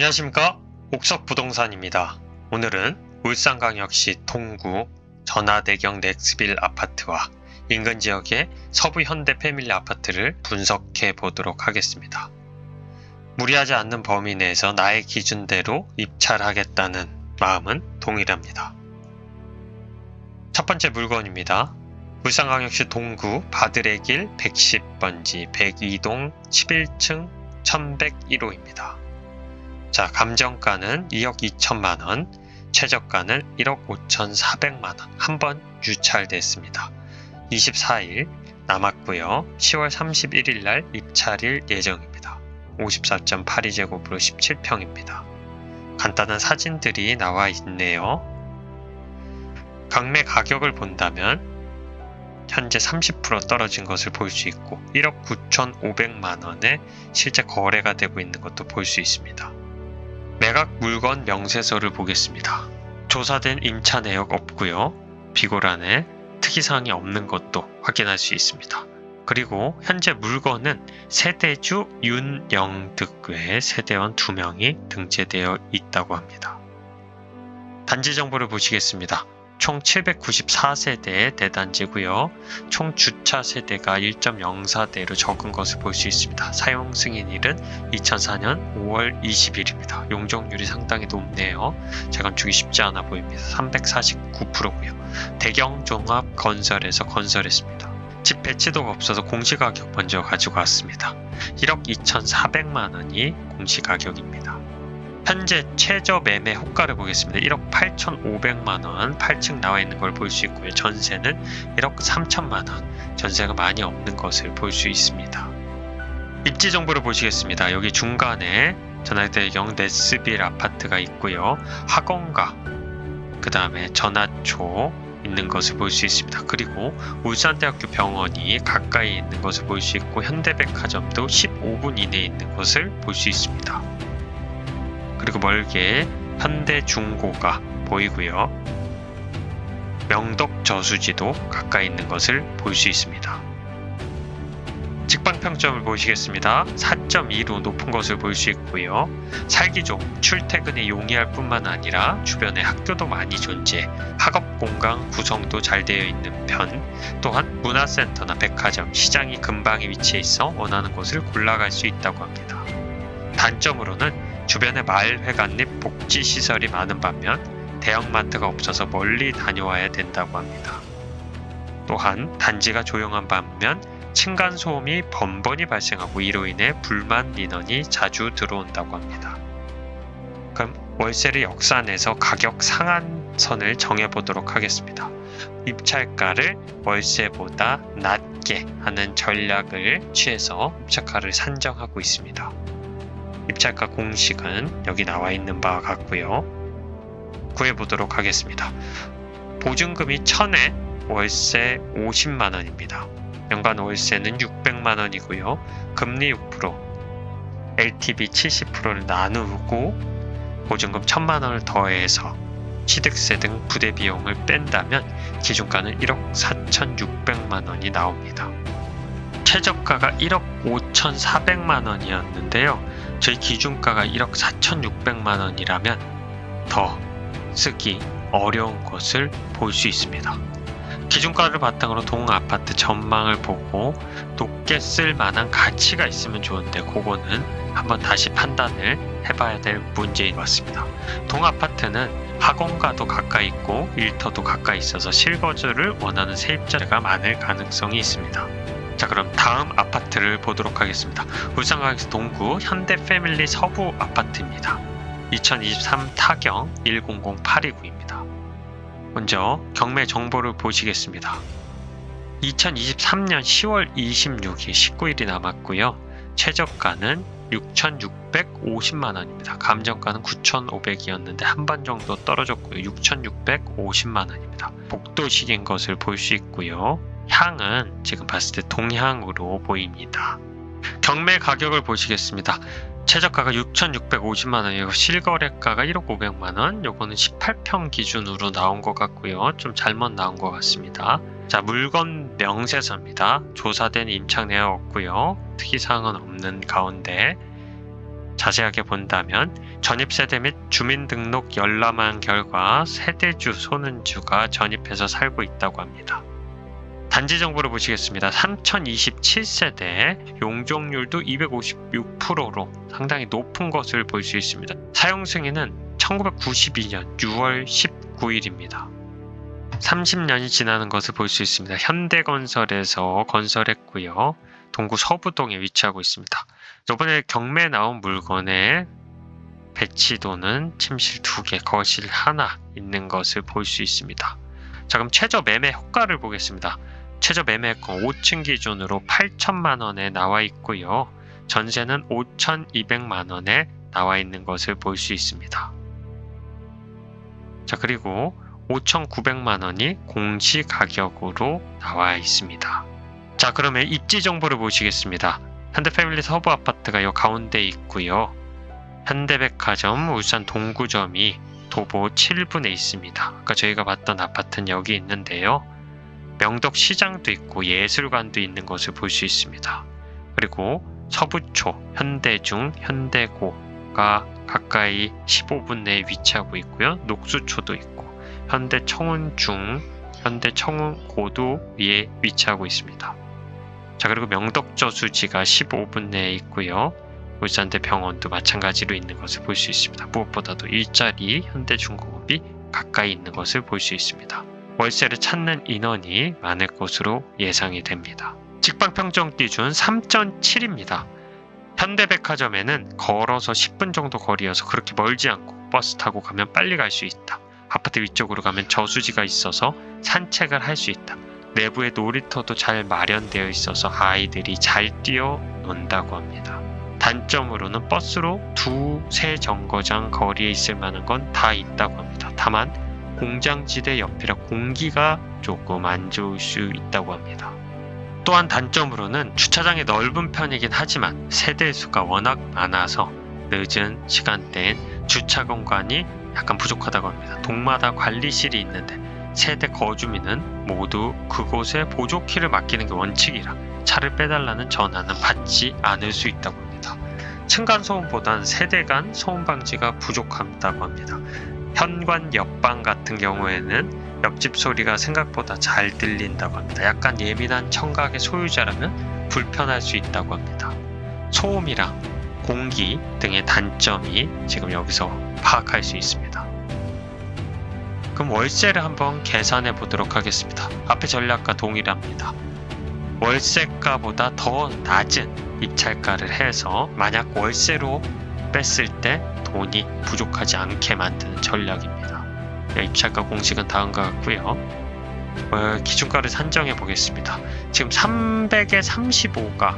안녕하십니까, 옥석부동산입니다. 오늘은 울산광역시 동구 전화대경 넥스빌 아파트와 인근 지역의 서부 현대 패밀리 아파트를 분석해 보도록 하겠습니다. 무리하지 않는 범위 내에서 나의 기준대로 입찰하겠다는 마음은 동일합니다. 첫 번째 물건입니다. 울산광역시 동구 바드레길 110번지 102동 11층 1101호입니다. 자, 감정가는 2억 2천만원, 최저가는 1억 5,400만원 한번 유찰됐습니다. 24일 남았고요. 10월 31일 날 입찰일 예정입니다. 54.82제곱으로 17평입니다. 간단한 사진들이 나와 있네요. 경매 가격을 본다면 현재 30% 떨어진 것을 볼 수 있고 1억 9,500만원에 실제 거래가 되고 있는 것도 볼 수 있습니다. 매각 물건 명세서를 보겠습니다. 조사된 임차 내역 없고요. 비고란에 특이사항이 없는 것도 확인할 수 있습니다. 그리고 현재 물건은 세대주 윤영득 외에 세대원 2명이 등재되어 있다고 합니다. 단지 정보를 보시겠습니다. 총 794세대의 대단지고요. 총 주차 세대가 1.04대로 적은 것을 볼 수 있습니다. 사용 승인일은 2004년 5월 20일입니다. 용적률이 상당히 높네요. 재건축이 쉽지 않아 보입니다. 349%고요. 대경종합건설에서 건설했습니다. 집 배치도가 없어서 공시가격 먼저 가지고 왔습니다. 1억 2,400만원이 공시가격입니다. 현재 최저 매매 호가를 보겠습니다. 1억 8,500만원 8층 나와 있는 걸 볼 수 있고요. 전세는 1억 3천만원, 전세가 많이 없는 것을 볼 수 있습니다. 입지 정보를 보시겠습니다. 여기 중간에 전화대경 넥스빌 아파트가 있고요. 학원가, 그 다음에 전화초 있는 것을 볼 수 있습니다. 그리고 울산대학교 병원이 가까이 있는 것을 볼 수 있고 현대백화점도 15분 이내에 있는 것을 볼 수 있습니다. 그리고 멀게 현대중고가 보이고요. 명덕저수지도 가까이 있는 것을 볼 수 있습니다. 직방평점을 보시겠습니다. 4.2로 높은 것을 볼 수 있고요. 살기 중 출퇴근에 용이할 뿐만 아니라 주변에 학교도 많이 존재, 학업공간 구성도 잘 되어 있는 편, 또한 문화센터나 백화점, 시장이 근방에 위치해 있어 원하는 곳을 골라갈 수 있다고 합니다. 단점으로는 주변에 마을회관 및 복지시설이 많은 반면 대형마트가 없어서 멀리 다녀와야 된다고 합니다. 또한 단지가 조용한 반면 층간소음이 번번이 발생하고 이로 인해 불만 민원이 자주 들어온다고 합니다. 그럼 월세를 역산해서 가격 상한선을 정해보도록 하겠습니다. 입찰가를 월세보다 낮게 하는 전략을 취해서 입찰가를 산정하고 있습니다. 입찰가 공식은 여기 나와 있는 바와 같고요. 구해보도록 하겠습니다. 보증금이 1000에 월세 50만원입니다. 연간 월세는 600만원이고요. 금리 6%, LTV 70%를 나누고 보증금 1000만원을 더해서 취득세 등 부대비용을 뺀다면 기준가는 1억 4,600만원이 나옵니다. 최저가가 1억 5,400만원이었는데요. 저희 기준가가 1억 4,600만원이라면 더 쓰기 어려운 것을 볼 수 있습니다. 기준가를 바탕으로 동아파트 전망을 보고 높게 쓸 만한 가치가 있으면 좋은데 그거는 한번 다시 판단을 해봐야 될 문제인 것 같습니다. 동아파트는 학원가도 가까이 있고 일터도 가까이 있어서 실거주를 원하는 세입자가 많을 가능성이 있습니다. 자, 그럼 다음 아파트를 보도록 하겠습니다. 울산광역시 동구 현대패밀리 서부 아파트입니다. 2023 타경 100829입니다. 먼저 경매 정보를 보시겠습니다. 2023년 10월 26일 19일이 남았고요. 최저가는 6,650만원입니다. 감정가는 9,500이었는데 한 번 정도 떨어졌고요. 6,650만원입니다. 복도식인 것을 볼 수 있고요. 향은 지금 봤을 때 동향으로 보입니다. 경매 가격을 보시겠습니다. 최저가가 6,650만원이고 실거래가가 1억 500만원, 요거는 18평 기준으로 나온 것 같고요. 좀 잘못 나온 것 같습니다. 자, 물건 명세서입니다. 조사된 임창 내역 없고요. 특이사항은 없는 가운데 자세하게 본다면 전입세대 및 주민등록 열람한 결과 세대주, 손은주가 전입해서 살고 있다고 합니다. 단지 정보를 보시겠습니다. 3027세대, 용적률도 256%로 상당히 높은 것을 볼 수 있습니다. 사용 승인은 1992년 6월 19일입니다. 30년이 지나는 것을 볼 수 있습니다. 현대건설에서 건설했고요. 동구 서부동에 위치하고 있습니다. 이번에 경매에 나온 물건에 배치도는 침실 2개, 거실 하나 있는 것을 볼 수 있습니다. 자, 그럼 최저 매매 효과를 보겠습니다. 최저 매매권 5층 기준으로 8천만원에 나와 있고요. 전세는 5,200만원에 나와 있는 것을 볼 수 있습니다. 자, 그리고 5,900만원이 공시가격으로 나와 있습니다. 자, 그러면 입지 정보를 보시겠습니다. 현대패밀리 서부 아파트가 요 가운데 있고요. 현대백화점 울산 동구점이 도보 7분에 있습니다. 아까 저희가 봤던 아파트는 여기 있는데요. 명덕시장도 있고 예술관도 있는 것을 볼 수 있습니다. 그리고 서부초, 현대중, 현대고가 가까이 15분 내에 위치하고 있고요. 녹수초도 있고 현대청운중, 현대청운고도 위에 위치하고 있습니다. 자, 그리고 명덕저수지가 15분 내에 있고요. 울산대병원도 마찬가지로 있는 것을 볼 수 있습니다. 무엇보다도 일자리 현대중공업이 가까이 있는 것을 볼 수 있습니다. 월세를 찾는 인원이 많을 것으로 예상이 됩니다. 직방평점 기준 3.7입니다. 현대백화점에는 걸어서 10분 정도 거리여서 그렇게 멀지 않고 버스 타고 가면 빨리 갈 수 있다. 아파트 위쪽으로 가면 저수지가 있어서 산책을 할 수 있다. 내부에 놀이터도 잘 마련되어 있어서 아이들이 잘 뛰어논다고 합니다. 단점으로는 버스로 2-3 정거장 거리에 있을 만한 건 다 있다고 합니다. 다만 공장지대 옆이라 공기가 조금 안 좋을 수 있다고 합니다. 또한 단점으로는 주차장이 넓은 편이긴 하지만 세대수가 워낙 많아서 늦은 시간대엔 주차 공간이 약간 부족하다고 합니다. 동마다 관리실이 있는데 세대 거주민은 모두 그곳에 보조키를 맡기는 게 원칙이라 차를 빼달라는 전화는 받지 않을 수 있다고 합니다. 층간 소음보단 세대 간 소음 방지가 부족하다고 합니다. 현관 옆방 같은 경우에는 옆집 소리가 생각보다 잘 들린다고 합니다. 약간 예민한 청각의 소유자라면 불편할 수 있다고 합니다. 소음이랑 공기 등의 단점이 지금 여기서 파악할 수 있습니다. 그럼 월세를 한번 계산해 보도록 하겠습니다. 앞의 전략과 동일합니다. 월세가보다 더 낮은 입찰가를 해서 만약 월세로 뺐을 때 돈이 부족하지 않게 만드는 전략입니다. 입찰가 공식은 다음과 같고요. 기준가를 산정해 보겠습니다. 지금 300에 35가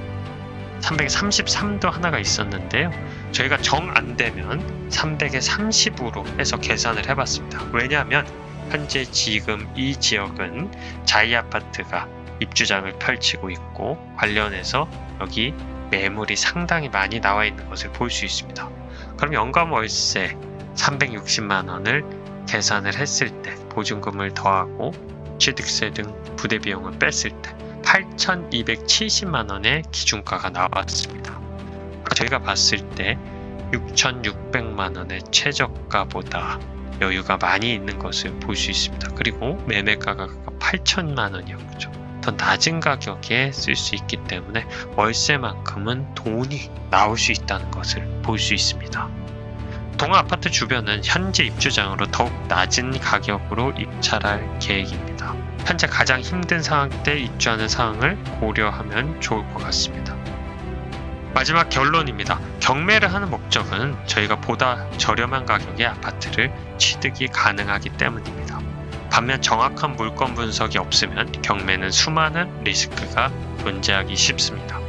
333도 하나가 있었는데요. 저희가 정 안되면 300에 30으로 해서 계산을 해봤습니다. 왜냐하면 현재 지금 이 지역은 자이아파트가 입주장을 펼치고 있고 관련해서 여기 매물이 상당히 많이 나와 있는 것을 볼 수 있습니다. 그럼 연간 월세 360만원을 계산을 했을 때 보증금을 더하고 취득세 등 부대비용을 뺐을 때 8,270만원의 기준가가 나왔습니다. 저희가 봤을 때 6,600만원의 최저가보다 여유가 많이 있는 것을 볼 수 있습니다. 그리고 매매가가 8천만원이었죠. 더 낮은 가격에 쓸 수 있기 때문에 월세만큼은 돈이 나올 수 있다는 것을 볼 수 있습니다. 동아파트 주변은 현재 입주장으로 더욱 낮은 가격으로 입찰할 계획입니다. 현재 가장 힘든 상황 때 입주하는 상황을 고려하면 좋을 것 같습니다. 마지막 결론입니다. 경매를 하는 목적은 저희가 보다 저렴한 가격의 아파트를 취득이 가능하기 때문입니다. 반면 정확한 물건 분석이 없으면 경매는 수많은 리스크가 존재하기 쉽습니다.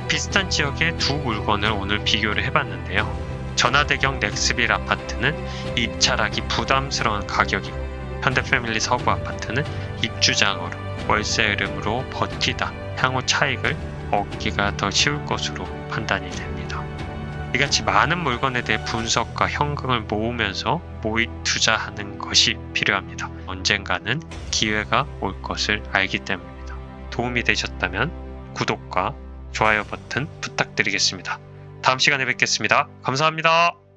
비슷한 지역의 두 물건을 오늘 비교를 해봤는데요. 전화대경 넥스빌 아파트는 입찰하기 부담스러운 가격이고 현대패밀리 서구 아파트는 입주장으로 월세 흐름으로 버티다 향후 차익을 얻기가 더 쉬울 것으로 판단이 됩니다. 이같이 많은 물건에 대해 분석과 현금을 모으면서 모의 투자하는 것이 필요합니다. 언젠가는 기회가 올 것을 알기 때문입니다. 도움이 되셨다면 구독과 좋아요 버튼 부탁드리겠습니다. 다음 시간에 뵙겠습니다. 감사합니다.